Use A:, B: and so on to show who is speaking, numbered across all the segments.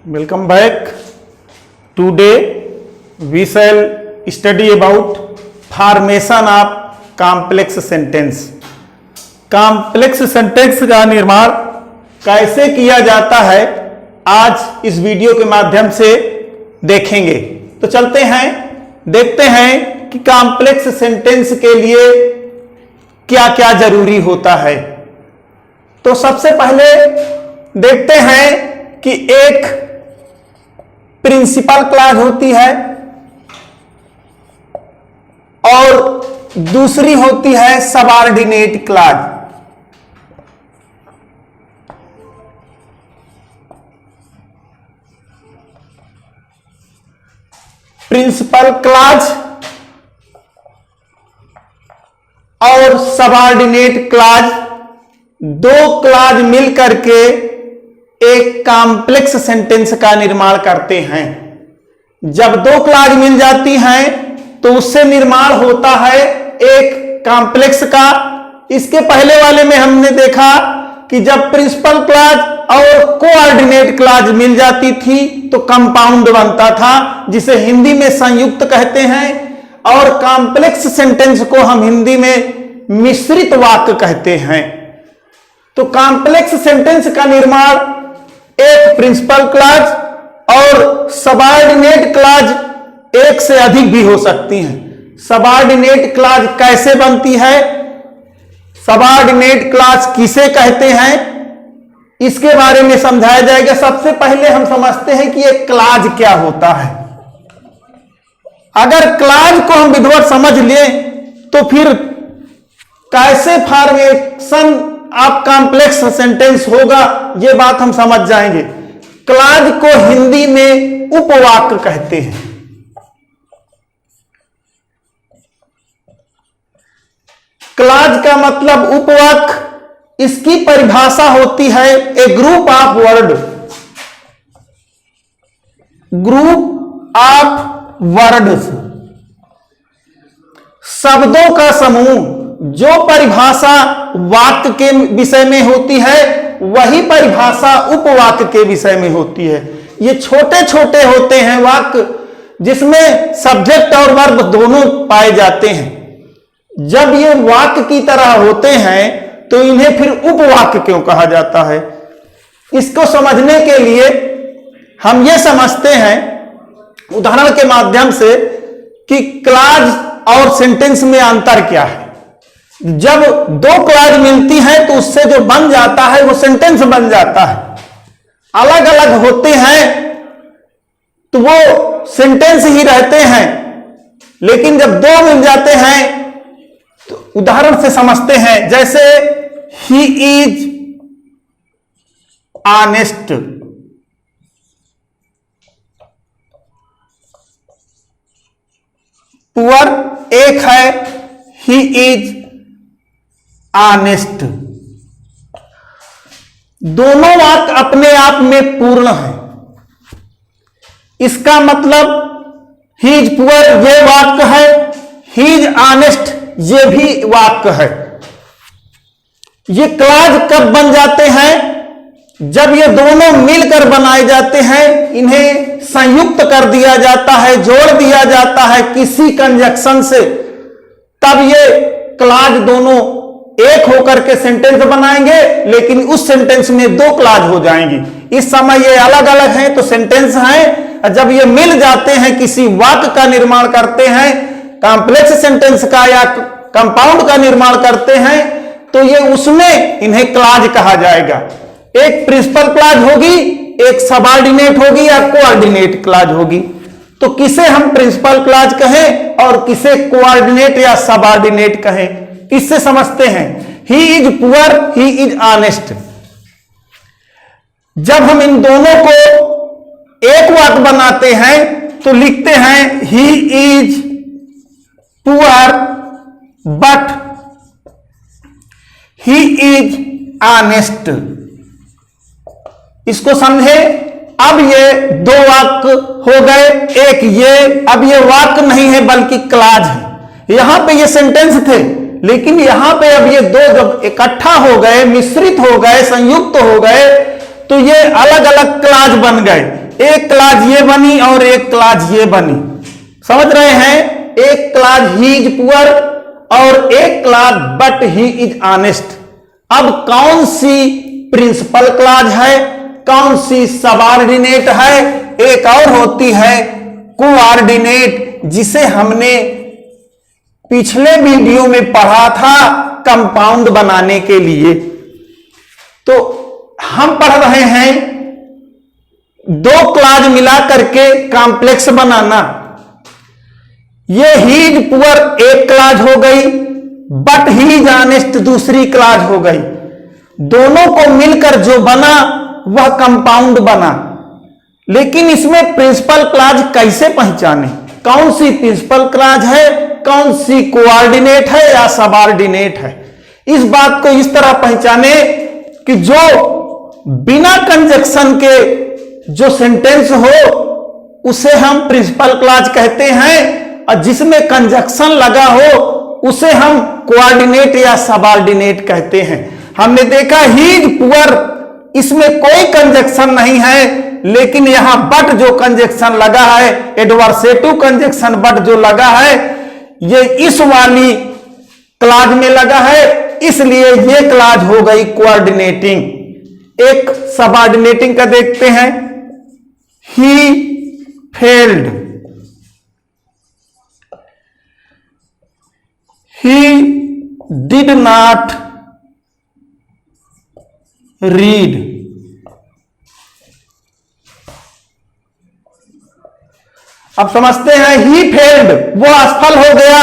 A: Welcome back. Today we shall study about formation of complex sentence. Complex sentence का निर्माण कैसे किया जाता है आज इस वीडियो के माध्यम से देखेंगे। तो चलते हैं, देखते हैं कि कॉम्प्लेक्स सेंटेंस के लिए क्या क्या जरूरी होता है। तो सबसे पहले देखते हैं कि एक प्रिंसिपल क्लॉज होती है और दूसरी होती है सबऑर्डिनेट क्लॉज। प्रिंसिपल क्लॉज और सबऑर्डिनेट क्लॉज दो क्लॉज मिलकर के एक कॉम्प्लेक्स सेंटेंस का निर्माण करते हैं। जब दो क्लॉज मिल जाती हैं तो उससे निर्माण होता है एक कॉम्प्लेक्स का। इसके पहले वाले में हमने देखा कि जब प्रिंसिपल क्लॉज और कोऑर्डिनेट क्लॉज मिल जाती थी तो कंपाउंड बनता था, जिसे हिंदी में संयुक्त कहते हैं, और कॉम्प्लेक्स सेंटेंस को हम हिंदी में मिश्रित वाक्य कहते हैं। तो कॉम्प्लेक्स सेंटेंस का निर्माण एक प्रिंसिपल क्लॉज और सबऑर्डिनेट क्लॉज एक से अधिक भी हो सकती हैं। सबऑर्डिनेट क्लॉज कैसे बनती है, सबऑर्डिनेट क्लॉज किसे कहते हैं, इसके बारे में समझाया जाएगा। सबसे पहले हम समझते हैं कि एक क्लॉज क्या होता है। अगर क्लॉज को हम विधिवत समझ लें तो फिर कैसे फॉर्मेशन ऑफ कॉम्प्लेक्स सेंटेंस होगा यह बात हम समझ जाएंगे। क्लॉज को हिंदी में उपवाक्य कहते हैं। क्लॉज का मतलब उपवाक्य। इसकी परिभाषा होती है a group of word, group of words, शब्दों का समूह। जो परिभाषा वाक्य के विषय में होती है वही परिभाषा उपवाक्य के विषय में होती है। ये छोटे छोटे होते हैं वाक्य जिसमें सब्जेक्ट और वर्ब दोनों पाए जाते हैं। जब ये वाक्य की तरह होते हैं तो इन्हें फिर उपवाक्य क्यों कहा जाता है, इसको समझने के लिए हम ये समझते हैं उदाहरण के माध्यम से कि क्लॉज और सेंटेंस में अंतर क्या है। जब दो क्लॉज मिलती हैं तो उससे जो बन जाता है वो सेंटेंस बन जाता है। अलग अलग होते हैं तो वो सेंटेंस ही रहते हैं, लेकिन जब दो मिल जाते हैं तो उदाहरण से समझते हैं। जैसे ही इज ऑनेस्ट, पुअर एक है, ही इज ऑनेस्ट। दोनों वाक्य अपने आप में पूर्ण है। इसका मतलब ही इज पुअर ये वाक्य है, ही इज ऑनेस्ट ये भी वाक्य है। ये क्लॉज कब बन जाते हैं, जब ये दोनों मिलकर बनाए जाते हैं, इन्हें संयुक्त कर दिया जाता है, जोड़ दिया जाता है किसी कंजक्शन से, तब ये क्लॉज दोनों एक होकर के सेंटेंस बनाएंगे, लेकिन उस सेंटेंस में दो क्लॉज हो जाएंगी। इस समय ये अलग अलग हैं तो सेंटेंस हैं, जब ये मिल जाते हैं किसी वाक्य का निर्माण करते हैं, कॉम्प्लेक्स सेंटेंस का या कंपाउंड का निर्माण करते हैं, तो ये उसमें इन्हें क्लॉज कहा जाएगा। एक प्रिंसिपल क्लॉज होगी, एक सबऑर्डिनेट होगी या कोऑर्डिनेट क्लॉज होगी। तो किसे हम प्रिंसिपल क्लॉज कहें और किसे कोऑर्डिनेट या सबऑर्डिनेट कहें, इससे समझते हैं। He is poor, he is honest. जब हम इन दोनों को एक वाक्य बनाते हैं तो लिखते हैं he is poor but he is honest. इसको समझे। अब ये दो वाक्य हो गए, एक ये, अब ये वाक्य नहीं है बल्कि क्लॉज है। यहां पे ये सेंटेंस थे, लेकिन यहां पे अब ये दो जब इकट्ठा हो गए, मिश्रित हो गए, संयुक्त हो गए, तो ये अलग अलग क्लॉज बन गए। एक क्लाज ये बनी और एक क्लाज ये बनी, समझ रहे हैं। एक क्लाज ही इज पुअर और एक clause but he is honest. अब कौन सी प्रिंसिपल क्लाज है, कौन सी सबऑर्डिनेट है, एक और होती है कोऑर्डिनेट, जिसे हमने पिछले वीडियो में पढ़ा था कंपाउंड बनाने के लिए। तो हम पढ़ रहे हैं दो क्लाज मिला करके कॉम्प्लेक्स बनाना। ये ही इज पुअर एक क्लाज हो गई, बट ही इज ऑनेस्ट दूसरी क्लाज हो गई। दोनों को मिलकर जो बना वह कंपाउंड बना। लेकिन इसमें प्रिंसिपल क्लाज कैसे पहचाने, कौन सी प्रिंसिपल क्लाज है, कौन सी कोऑर्डिनेट है या सबऑर्डिनेट है। इस बात को इस तरह पहचाने कि जो बिना कंजक्शन के जो सेंटेंस हो उसे हम प्रिंसिपल क्लाज कहते हैं, और जिसमें कंजक्शन लगा हो उसे हम कोऑर्डिनेट या सबऑर्डिनेट कहते हैं। हमने देखा ही इज पुअर, इसमें कोई कंजक्शन नहीं है, लेकिन यहां बट जो कंजक्शन लगा है, एडवर्सेटिव कंजक्शन बट जो लगा है, ये इस वाली क्लाज में लगा है, इसलिए ये क्लाज हो गई कोऑर्डिनेटिंग। एक सबऑर्डिनेटिंग का देखते हैं, he failed, he did not read, अब समझते हैं he failed, वो असफल हो गया,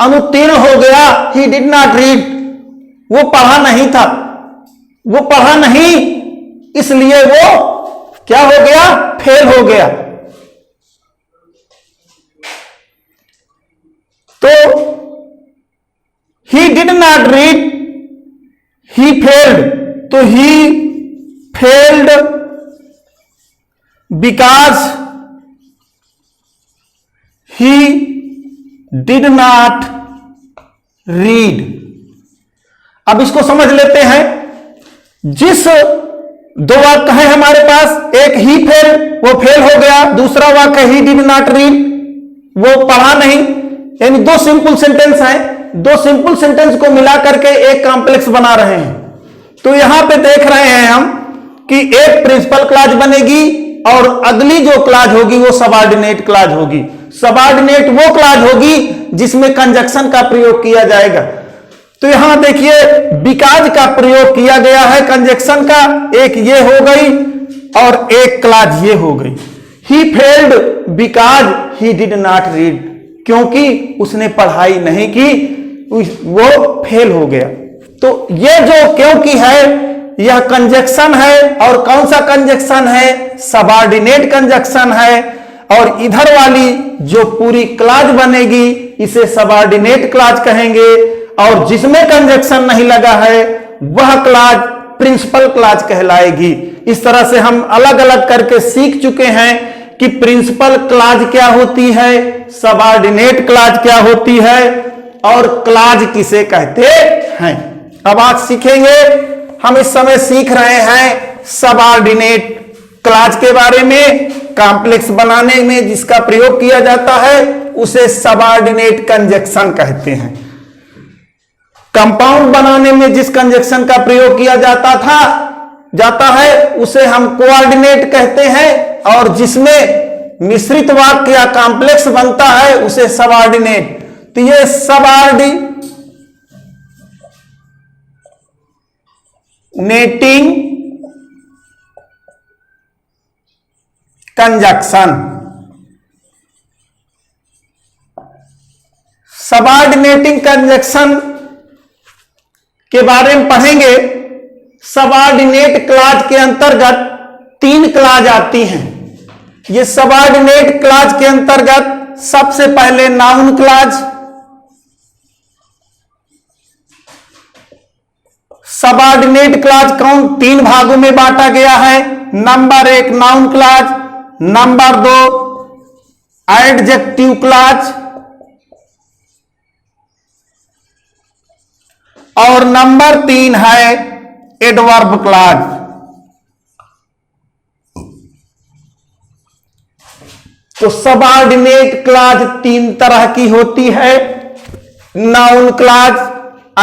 A: अनुत्तीर्ण हो गया। he did not read, वो पढ़ा नहीं था, वो पढ़ा नहीं, इसलिए वो क्या हो गया, फेल हो गया। तो he did not read, he failed, तो he failed because he did not read। अब इसको समझ लेते हैं। जिस दो वाक्य है हमारे पास, एक ही फेल, वो फेल हो गया, दूसरा वाक्य ही डिड नॉट रीड, वो पढ़ा नहीं, यानी दो सिंपल सेंटेंस हैं। दो सिंपल सेंटेंस को मिला करके एक कॉम्प्लेक्स बना रहे हैं। तो यहां पे देख रहे हैं हम कि एक प्रिंसिपल क्लाज बनेगी और अगली जो क्लाज होगी वो सबऑर्डिनेट क्लाज होगी। सबऑर्डिनेट वो क्लाज होगी जिसमें कंजक्शन का प्रयोग किया जाएगा। तो यहां देखिए बिकॉज का प्रयोग किया गया है कंजक्शन का, एक ये हो गई और एक क्लाज ये हो गई। He failed because he did not read, क्योंकि उसने पढ़ाई नहीं की, वो फेल हो गया। तो ये जो क्योंकि है यह कंजक्शन है, और कौन सा कंजक्शन है, सबऑर्डिनेट कंजक्शन है। और इधर वाली जो पूरी क्लाज बनेगी इसे सबऑर्डिनेट क्लाज कहेंगे, और जिसमें कंजक्शन नहीं लगा है वह क्लाज प्रिंसिपल क्लाज कहलाएगी। इस तरह से हम अलग अलग करके सीख चुके हैं कि प्रिंसिपल क्लाज क्या होती है, सबऑर्डिनेट क्लाज क्या होती है, और क्लाज किसे कहते हैं। अब आज सीखेंगे, हम इस समय सीख रहे हैं सबऑर्डिनेट क्लाज के बारे में। कॉम्प्लेक्स बनाने में जिसका प्रयोग किया जाता है उसे सबऑर्डिनेट कंजक्शन कहते हैं। कंपाउंड बनाने में जिस कंजक्शन का प्रयोग किया जाता है उसे हम कोऑर्डिनेट कहते हैं, और जिसमें मिश्रित वाक्य या कॉम्प्लेक्स बनता है उसे सबऑर्डिनेट। तो ये सबऑर्डिनेटिंग कंजक्शन, सबऑर्डिनेटिंग कंजक्शन के बारे में पढ़ेंगे। सबऑर्डिनेट क्लाज के अंतर्गत तीन क्लाज आती हैं। ये सबऑर्डिनेट क्लाज के अंतर्गत सबसे पहले नाउन क्लाज, सबऑर्डिनेट क्लाज कौन तीन भागों में बांटा गया है। नंबर एक नाउन क्लाज, नंबर दो एडजेक्टिव क्लाज, और नंबर तीन है एडवर्ब क्लाज। तो सबऑर्डिनेट क्लॉज तीन तरह की होती है, noun clause,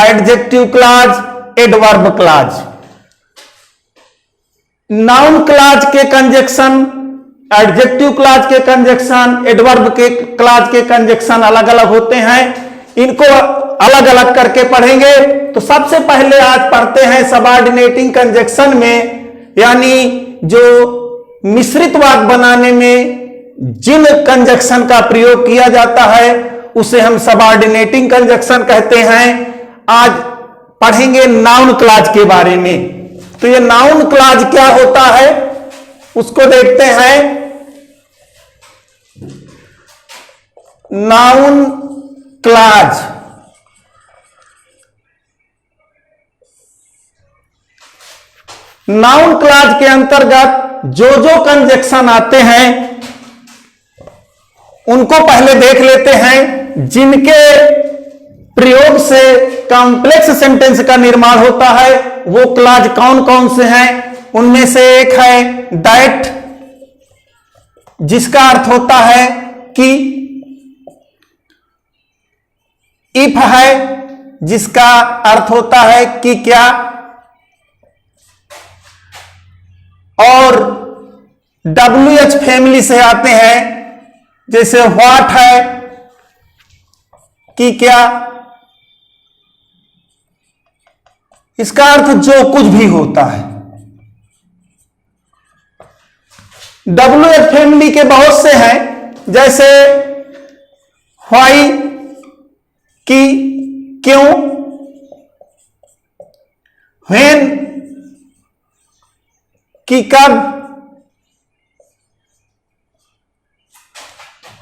A: adjective clause, adverb clause. Noun clause के कंजक्शन, एडजेक्टिव क्लॉज के कंजक्शन, एडवर्ब के क्लॉज के कंजक्शन अलग अलग होते हैं। इनको अलग अलग करके पढ़ेंगे। तो सबसे पहले आज पढ़ते हैं सबऑर्डिनेटिंग कंजक्शन में, यानी जो मिश्रित वाक्य बनाने में जिन कंजक्शन का प्रयोग किया जाता है उसे हम सबऑर्डिनेटिंग कंजक्शन कहते हैं। आज पढ़ेंगे नाउन क्लॉज के बारे में। तो ये नाउन क्लॉज क्या होता है उसको देखते हैं। नाउन क्लॉज नाउन क्लॉज के अंतर्गत जो जो कंजक्शन आते हैं उनको पहले देख लेते हैं, जिनके प्रयोग से कॉम्प्लेक्स सेंटेंस का निर्माण होता है वो क्लॉज कौन कौन से हैं। उनमें से एक है दैट, जिसका अर्थ होता है कि, इफ है जिसका अर्थ होता है कि क्या, और WH फैमिली से आते हैं जैसे व्हाट है कि क्या, इसका अर्थ जो कुछ भी होता है। WH फैमिली के बहुत से हैं जैसे व्हाई कि क्यों, व्हेन कि कब,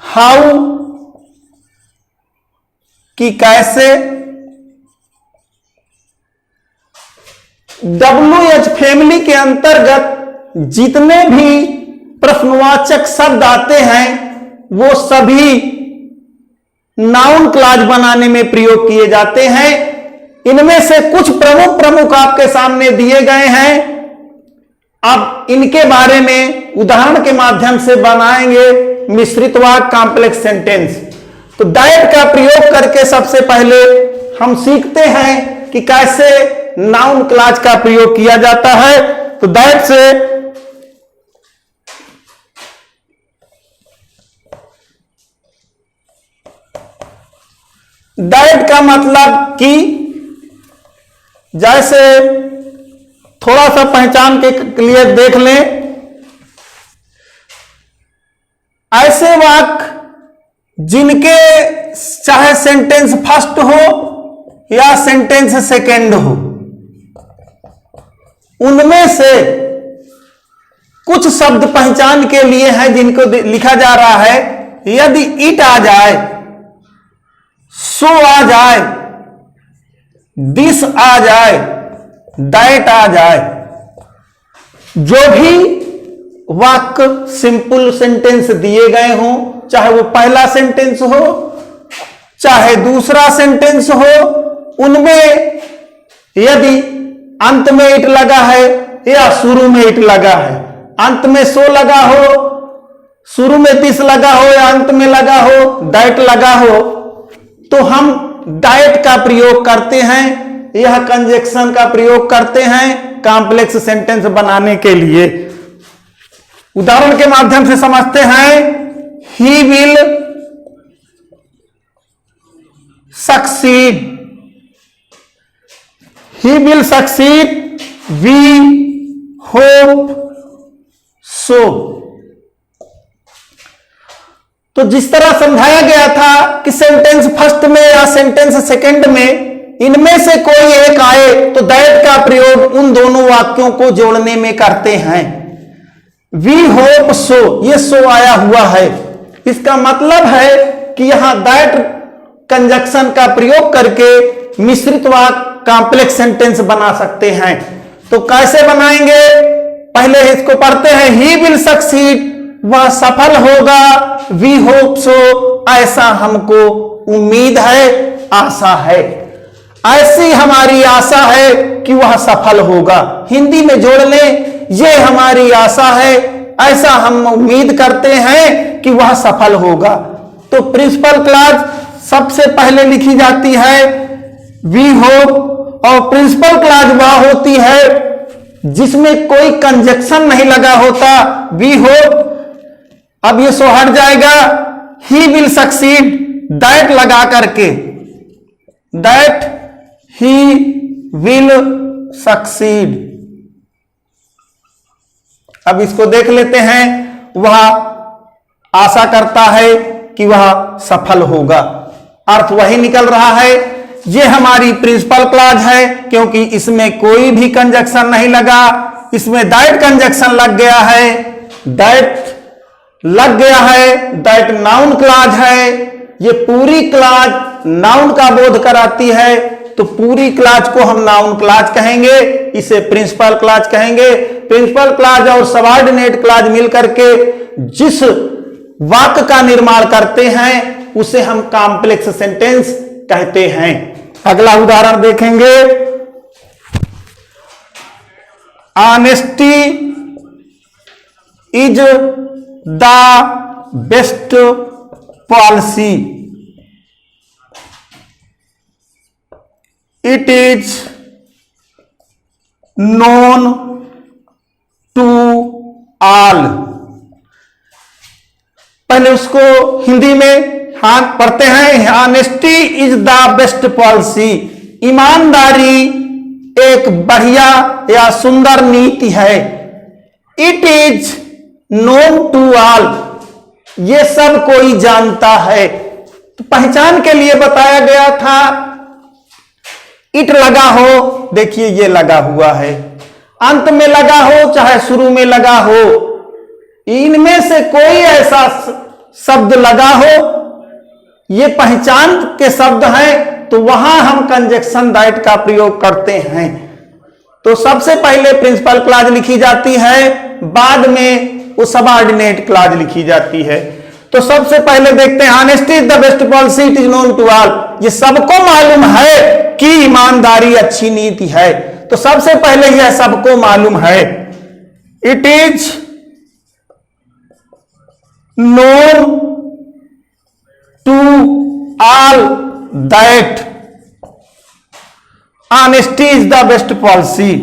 A: हाउ कि कैसे। WH फैमिली के अंतर्गत जितने भी प्रश्नवाचक शब्द आते हैं वो सभी नाउन क्लॉज बनाने में प्रयोग किए जाते हैं। इनमें से कुछ प्रमुख आपके सामने दिए गए हैं। अब इनके बारे में उदाहरण के माध्यम से बनाएंगे मिश्रित वाक्य, कॉम्प्लेक्स सेंटेंस। तो दैट का प्रयोग करके सबसे पहले हम सीखते हैं कि कैसे नाउन क्लॉज का प्रयोग किया जाता है। तो दैट से दैट का मतलब कि, जैसे थोड़ा सा पहचान के लिए देख लें, ऐसे वाक्य जिनके चाहे सेंटेंस फर्स्ट हो या सेंटेंस सेकेंड हो, उनमें से कुछ शब्द पहचान के लिए हैं जिनको लिखा जा रहा है। यदि इट आ जाए, सो आ जाए, दिस आ जाए, दैट आ जाए, जो भी वाक्य सिंपल सेंटेंस दिए गए हों, चाहे वो पहला सेंटेंस हो चाहे दूसरा सेंटेंस हो, उनमें यदि अंत में इट लगा है या शुरू में इट लगा है, अंत में सो लगा हो, शुरू में दिस लगा हो या अंत में लगा हो, दैट लगा हो, तो हम दैट का प्रयोग करते हैं। यह कंजक्शन का प्रयोग करते हैं कॉम्प्लेक्स सेंटेंस बनाने के लिए। उदाहरण के माध्यम से समझते हैं। He will succeed, he will succeed, we hope so. तो जिस तरह समझाया गया था कि सेंटेंस फर्स्ट में या सेंटेंस सेकंड में इनमें से कोई एक आए तो दैट का प्रयोग उन दोनों वाक्यों को जोड़ने में करते हैं। वी होप सो, ये सो आया हुआ है, इसका मतलब है कि यहां दैट कंजक्शन का प्रयोग करके मिश्रित वाक्य कॉम्प्लेक्स सेंटेंस बना सकते हैं। तो कैसे बनाएंगे, पहले इसको पढ़ते हैं। ही विल सक्सीड, वह सफल होगा। वी होप सो, ऐसा हमको उम्मीद है, आशा है, ऐसी हमारी आशा है कि वह सफल होगा। हिंदी में जोड़ लें, ये हमारी आशा है ऐसा हम उम्मीद करते हैं कि वह सफल होगा। तो प्रिंसिपल क्लॉज सबसे पहले लिखी जाती है वी होप, और प्रिंसिपल क्लॉज वह होती है जिसमें कोई कंजक्शन नहीं लगा होता। वी होप, अब ये सो हट जाएगा, ही विल सक्सीड दैट लगा करके, दैट ही विल सक्सीड। अब इसको देख लेते हैं, वह आशा करता है कि वह सफल होगा, अर्थ वही निकल रहा है। ये हमारी प्रिंसिपल क्लॉज है क्योंकि इसमें कोई भी कंजक्शन नहीं लगा, इसमें दैट कंजक्शन लग गया है, दैट लग गया है, दैट नाउन क्लॉज है। ये पूरी क्लॉज नाउन का बोध कराती है, तो पूरी क्लॉज को हम नाउन क्लॉज कहेंगे, इसे प्रिंसिपल क्लॉज कहेंगे। प्रिंसिपल क्लॉज और सबऑर्डिनेट क्लॉज मिलकर के जिस वाक्य का निर्माण करते हैं उसे हम कॉम्प्लेक्स सेंटेंस कहते हैं। अगला उदाहरण देखेंगे, honesty is the best policy, it is known to all. पहले उसको हिंदी में हाँ पढ़ते हैं, honesty is the best policy, ईमानदारी एक बढ़िया या सुंदर नीति है। It is known to all, ये सब कोई जानता है। तो पहचान के लिए बताया गया था, इट लगा हो, देखिए ये लगा हुआ है, अंत में लगा हो चाहे शुरू में लगा हो, इनमें से कोई ऐसा शब्द लगा हो, ये पहचान के शब्द हैं, तो वहां हम कंजक्शन दैट का प्रयोग करते हैं। तो सबसे पहले प्रिंसिपल क्लॉज लिखी जाती है, बाद में वो सबऑर्डिनेट क्लॉज लिखी जाती है। तो सबसे पहले देखते हैं, honesty is the best policy, it is known to all. ये सबको मालूम है कि ईमानदारी अच्छी नीति है, तो सबसे पहले यह सबको मालूम है। It is known to all that honesty is the best policy.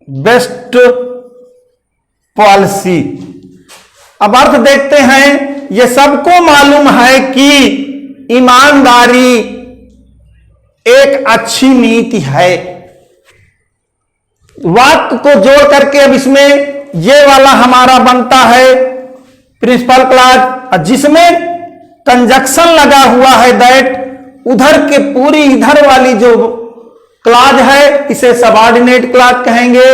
A: Best policy. अब अर्थ देखते हैं, यह सबको मालूम है कि ईमानदारी एक अच्छी नीति है। वाक्य को जोड़ करके अब इसमें ये वाला हमारा बनता है प्रिंसिपल क्लॉज, जिसमें कंजक्शन लगा हुआ है दैट, उधर के पूरी इधर वाली जो क्लॉज है इसे सबऑर्डिनेट क्लॉज कहेंगे,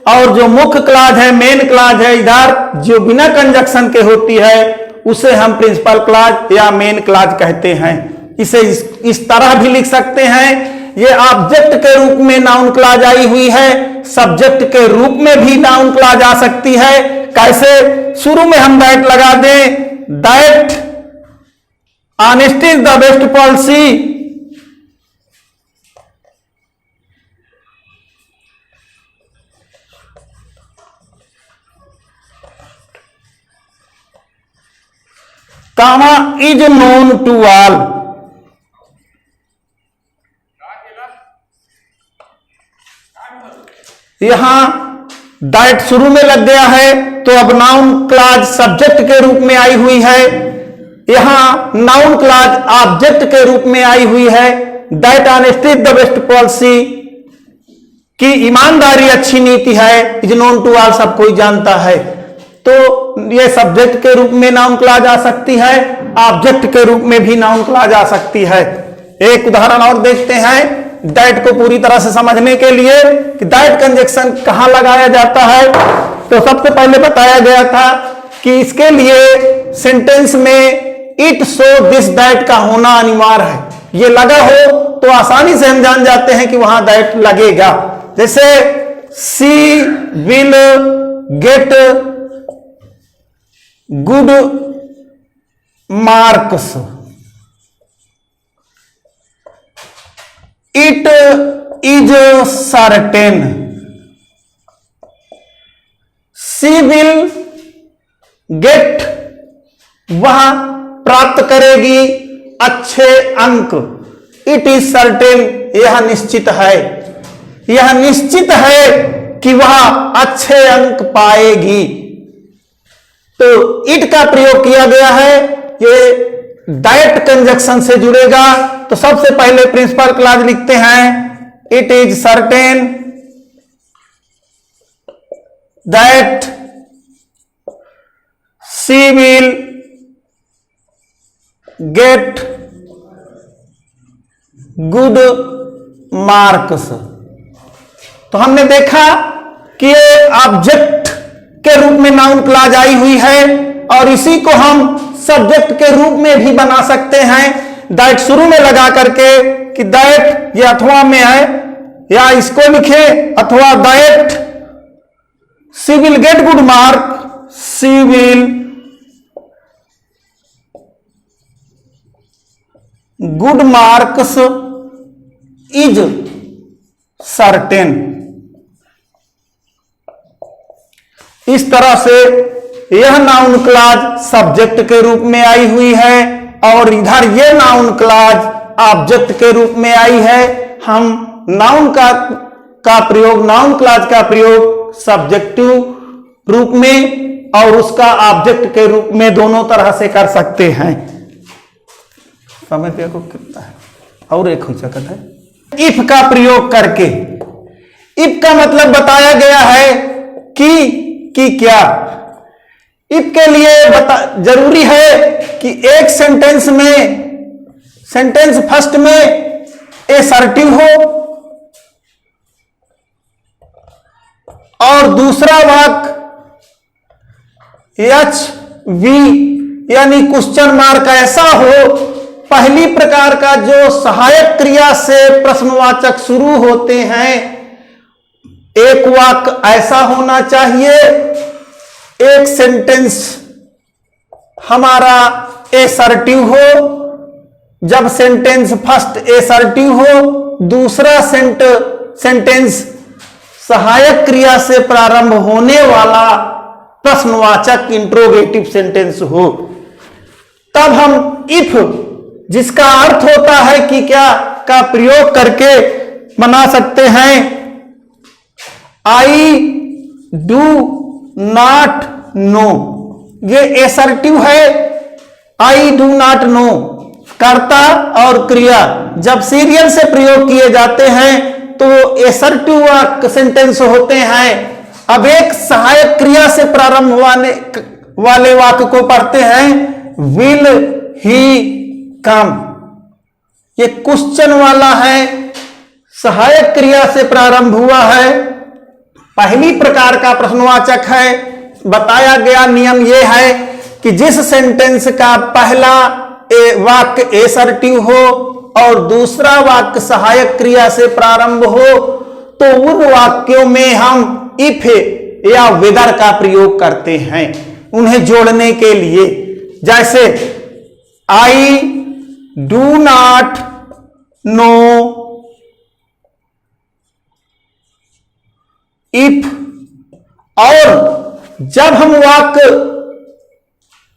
A: और जो मुख्य क्लॉज है, मेन क्लॉज है इधर जो बिना कंजक्शन के होती है, उसे हम प्रिंसिपल क्लॉज या मेन क्लॉज कहते हैं। इसे इस तरह भी लिख सकते हैं, ये ऑब्जेक्ट के रूप में नाउन क्लॉज आई हुई है, सब्जेक्ट के रूप में भी नाउन क्लॉज आ सकती है। कैसे? शुरू में हम दैट लगा दें, that honesty is the best policy, comma is known to all. यहां दैट शुरू में लग गया है, तो अब नाउन क्लॉज सब्जेक्ट के रूप में आई हुई है, यहां नाउन क्लॉज ऑब्जेक्ट के रूप में आई हुई है। That honesty is the best policy, कि ईमानदारी अच्छी नीति है, इज नोन टू ऑल, सब कोई जानता है। तो ये सब्जेक्ट के रूप में नाउन क्लॉज आ सकती है, ऑब्जेक्ट के रूप में भी नाउन क्लॉज आ सकती है। एक उदाहरण और देखते हैं दैट को पूरी तरह से समझने के लिए कि दैट कंजक्शन कहां लगाया जाता है। तो सबसे पहले बताया गया था कि इसके लिए सेंटेंस में इट सो दिस दैट का होना अनिवार्य है। ये लगा हो तो आसानी से हम जान जाते हैं कि वहां दैट लगेगा। जैसे she will get good marks, it is certain she will get, वह प्राप्त करेगी अच्छे अंक। इट इज सर्टेन, यह निश्चित है, यह निश्चित है कि वह अच्छे अंक पाएगी। तो इट का प्रयोग किया गया है, ये दैट कंजक्शन से जुड़ेगा। तो सबसे पहले प्रिंसिपल क्लॉज लिखते हैं, it is certain that she will get good marks. तो हमने देखा कि ये ऑब्जेक्ट के रूप में नाउन क्लॉज आई हुई है और इसी को हम सब्जेक्ट के रूप में भी बना सकते हैं। दैट शुरू में लगा करके कि दैट ये अथवा में है, या इसको लिखे अथवा that she will get good mark, she will good marks is certain. इस तरह से यह नाउन क्लॉज सब्जेक्ट के रूप में आई हुई है और इधर यह नाउन क्लॉज ऑब्जेक्ट के रूप में आई है। हम नाउन का प्रयोग, नाउन क्लॉज का प्रयोग सब्जेक्टिव रूप में और उसका ऑब्जेक्ट के रूप में दोनों तरह से कर सकते हैं। समझ गया को कितना है? और एक हो सकता है इफ का प्रयोग करके। इफ का मतलब बताया गया है कि क्या। इफ के लिए जरूरी है कि एक सेंटेंस में, सेंटेंस फर्स्ट में एसर्टिव हो और दूसरा वाक्य HV यानी क्वेश्चन मार्क ऐसा हो, पहली प्रकार का जो सहायक क्रिया से प्रश्नवाचक शुरू होते हैं, एक वाक्य ऐसा होना चाहिए, एक सेंटेंस हमारा एसर्टिव हो। जब सेंटेंस फर्स्ट एसर्टिव हो, दूसरा सेंटेंस सहायक क्रिया से प्रारंभ होने वाला प्रश्नवाचक इंट्रोगेटिव सेंटेंस हो, तब हम इफ, जिसका अर्थ होता है कि क्या, का प्रयोग करके बना सकते हैं। आई डू नॉट नो, ये एसर्टिव है। आई डू नॉट नो कर्ता और क्रिया जब सीरियल से प्रयोग किए जाते हैं तो एसर्टिव सेंटेंस होते हैं। अब एक सहायक क्रिया से प्रारंभ वाले वाक्य को पढ़ते हैं, विल ही कम। ये क्वेश्चन वाला है, सहायक क्रिया से प्रारंभ हुआ है, पहली प्रकार का प्रश्नवाचक है। बताया गया नियम यह है कि जिस सेंटेंस का पहला वाक्य एसर्टिव हो और दूसरा वाक्य सहायक क्रिया से प्रारंभ हो, तो उन वाक्यों में हम इफ या वेदर का प्रयोग करते हैं उन्हें जोड़ने के लिए। जैसे आई डू नॉट नो इफ, और जब हम वाक्य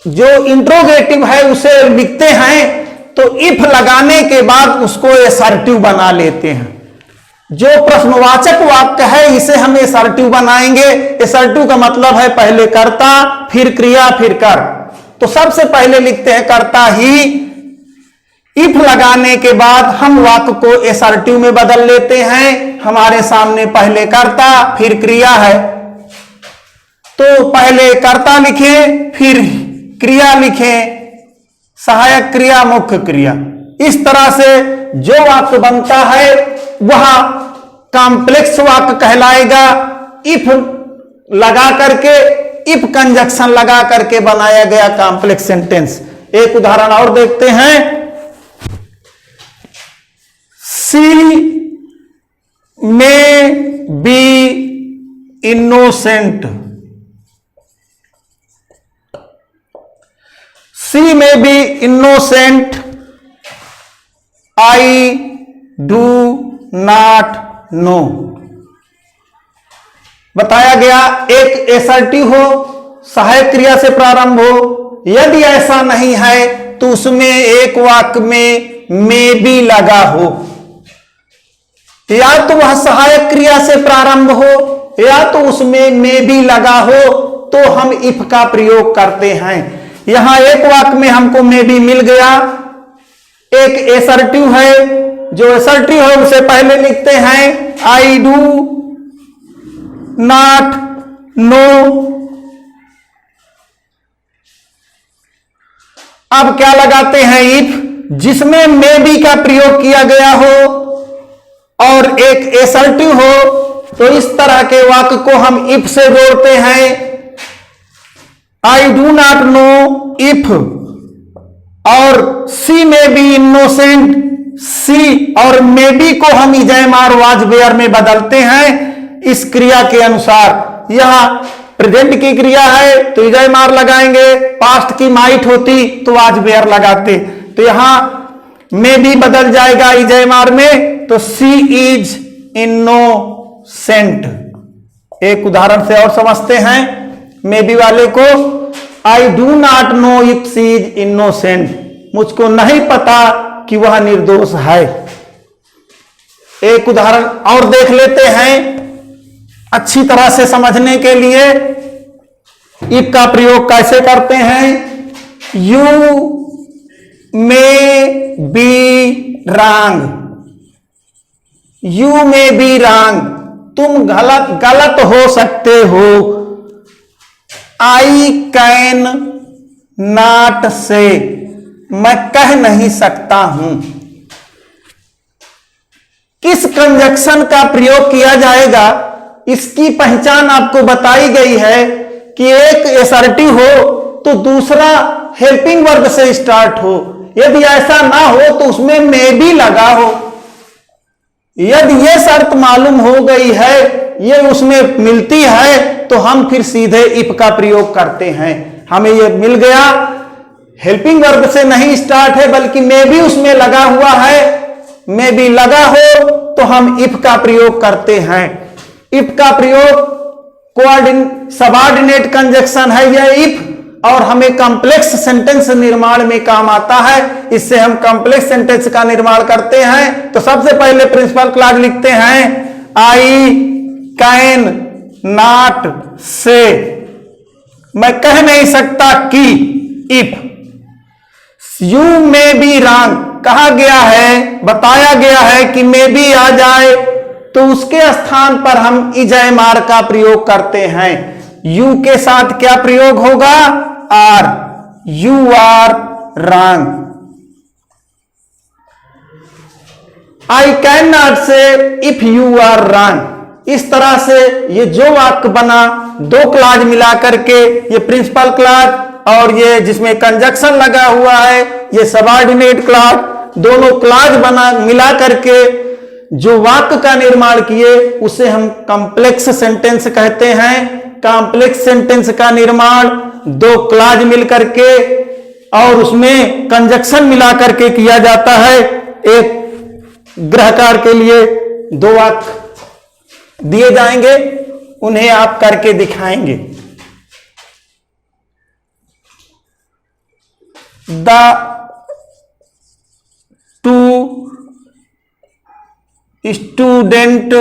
A: जो इंट्रोगेटिव है उसे लिखते हैं तो इफ लगाने के बाद उसको एसर्टिव बना लेते हैं। जो प्रश्नवाचक वाक्य है इसे हम एसर्टिव बनाएंगे। एसर्टिव का मतलब है पहले कर्ता फिर क्रिया फिर कर। तो सबसे पहले लिखते हैं कर्ता ही, इफ लगाने के बाद हम वाक्य को एसर्टिव में बदल लेते हैं। हमारे सामने पहले कर्ता फिर क्रिया है, तो पहले कर्ता लिखें फिर क्रिया लिखें, सहायक क्रिया मुख्य क्रिया। इस तरह से जो वाक्य बनता है वह कॉम्प्लेक्स वाक्य कहलाएगा। इफ लगा करके, इफ कंजक्शन लगा करके बनाया गया कॉम्प्लेक्स सेंटेंस। एक उदाहरण और देखते हैं, सी में बी इनोसेंट, सी में B innocent, I do not no. बताया गया एक एसर्टिव हो, सहायक क्रिया से प्रारंभ हो, यदि ऐसा नहीं है तो उसमें एक वाक्य में भी लगा हो, या तो वह सहायक क्रिया से प्रारंभ हो या तो उसमें भी लगा हो, तो हम इफ का प्रयोग करते हैं। यहां एक वाक्य में हमको भी मिल गया, एक एसर्टिव है, जो एसर्टिव है उसे पहले लिखते हैं आई डू नॉट नो। अब क्या लगाते हैं इफ, जिसमें बी का प्रयोग किया गया हो और एक एसर्टिव हो, तो इस तरह के वाक्य को हम इफ से जोड़ते हैं। आई डू नॉट नो इफ, और सी में बी इनोसेंट, सी और मे बी को हम इजयमार वाज वेयर में बदलते हैं इस क्रिया के अनुसार। यहां प्रेजेंट की क्रिया है तो इजयमार लगाएंगे, पास्ट की माइट होती तो वाज वेयर लगाते, तो यहां मे बी बदल जाएगा इजयमार में, तो सी इज इनोसेंट। एक उदाहरण से और समझते हैं मे बी वाले को। I do not know if she is innocent, मुझको नहीं पता कि वह निर्दोष है। एक उदाहरण और देख लेते हैं अच्छी तरह से समझने के लिए इफ का प्रयोग कैसे करते हैं। You may be wrong, you may be wrong, तुम गलत हो सकते हो। आई कैन नॉट से, मैं कह नहीं सकता हूं। किस कंजक्शन का प्रयोग किया जाएगा इसकी पहचान आपको बताई गई है कि एक एसर्टिव हो तो दूसरा हेल्पिंग वर्ब से स्टार्ट हो, यदि ऐसा ना हो तो उसमें मे भी लगा हो। यदि यह शर्त मालूम हो गई है, ये उसमें मिलती है, तो हम फिर सीधे इफ का प्रयोग करते हैं। हमें यह मिल गया, हेल्पिंग वर्ब से नहीं स्टार्ट है बल्कि मे भी उसमें लगा हुआ है, मे भी लगा हो तो हम इफ का प्रयोग करते हैं। इफ का प्रयोग सबऑर्डिनेट कंजक्शन है यह इफ, और हमें कॉम्प्लेक्स सेंटेंस निर्माण में काम आता है। इससे हम कॉम्प्लेक्स सेंटेंस का निर्माण करते हैं। तो सबसे पहले प्रिंसिपल क्लॉज लिखते हैं आई कैन नॉट से, मैं कह नहीं सकता कि। If you may be wrong, कहा गया है, बताया गया है कि मे बी आ जाए तो उसके स्थान पर हम इजयमार का प्रयोग करते हैं। यू के साथ क्या प्रयोग होगा, are, you are wrong. I can not say if you are wrong. इस तरह से ये जो वाक्य बना, दो क्लॉज मिला करके, ये प्रिंसिपल क्लॉज और ये जिसमें कंजक्शन लगा हुआ है ये सबऑर्डिनेट क्लॉज, दोनों क्लॉज बना मिला करके जो वाक्य का निर्माण किए उसे हम कॉम्प्लेक्स सेंटेंस कहते हैं। कॉम्प्लेक्स सेंटेंस का निर्माण दो क्लॉज मिल करके और उसमें कंजक्शन मिला करके किया जाता है। एक गृहकार के लिए दो वाक्य दिए जाएंगे, उन्हें आप करके दिखाएंगे। द टू स्टूडेंट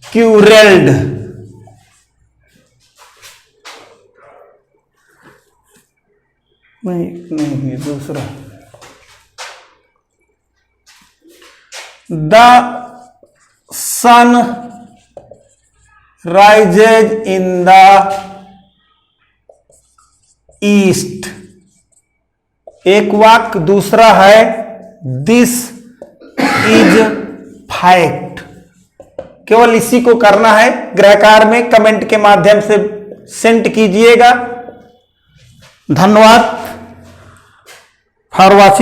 A: क्यूरेल्ड, नहीं दूसरा, the sun rises in the east. एक वाक्य दूसरा है दिस इज फैक्ट। केवल इसी को करना है, गृहकार में कमेंट के माध्यम से सेंड कीजिएगा। धन्यवाद फॉर वॉचिंग।